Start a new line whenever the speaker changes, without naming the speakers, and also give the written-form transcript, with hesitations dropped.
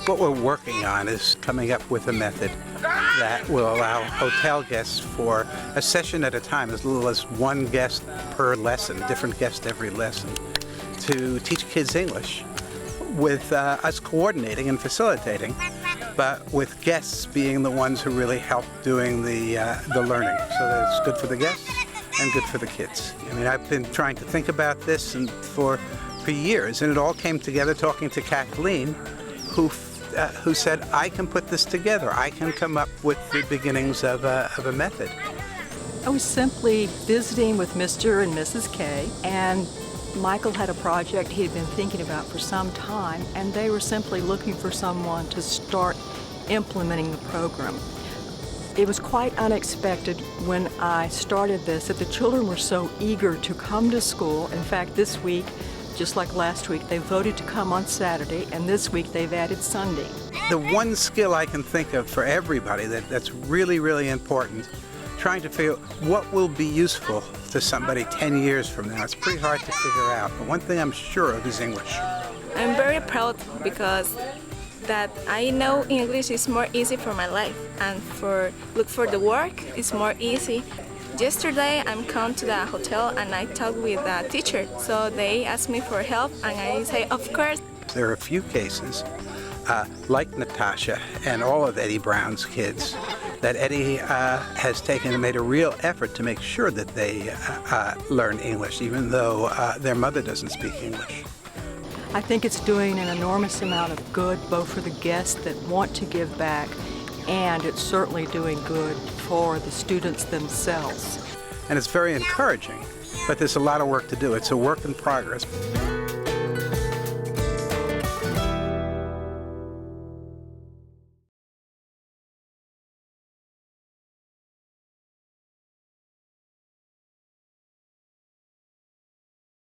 What we're working on is coming up with a method that will allow hotel guests for a session at a time, as little as one guest per lesson, different guest every lesson, to teach kids English with us coordinating and facilitating, but with guests being the ones who really help doing the learning, so that it's good for the guests and good for the kids. I mean, I've been trying to think about this for years, and it all came together talking to Kathleen, who said, I can put this together. I can come up with the beginnings of a method.
I was simply visiting with Mr. and Mrs. K, and Michael had a project he had been thinking about for some time, and they were simply looking for someone to start implementing the program. It was quite unexpected when I started this that the children were so eager to come to school. In fact, this week, just like last week, they voted to come on Saturday, and this week they've added Sunday.
The one skill I can think of for everybody that's really, really important, trying to figure out what will be useful to somebody 10 years from now. It's pretty hard to figure out, but one thing I'm sure of is English.
I'm very proud because that I know English is more easy for my life, and look for the work is more easy. Yesterday, I'm come to the hotel and I talked with the teacher, so they asked me for help and I say, of course.
There are a few cases, like Natasha and all of Eddie Brown's kids, that Eddie has taken and made a real effort to make sure that they learn English, even though their mother doesn't speak English.
I think it's doing an enormous amount of good, both for the guests that want to give back, and it's certainly doing good for the students themselves.
And it's very encouraging, but there's a lot of work to do. It's a work in progress.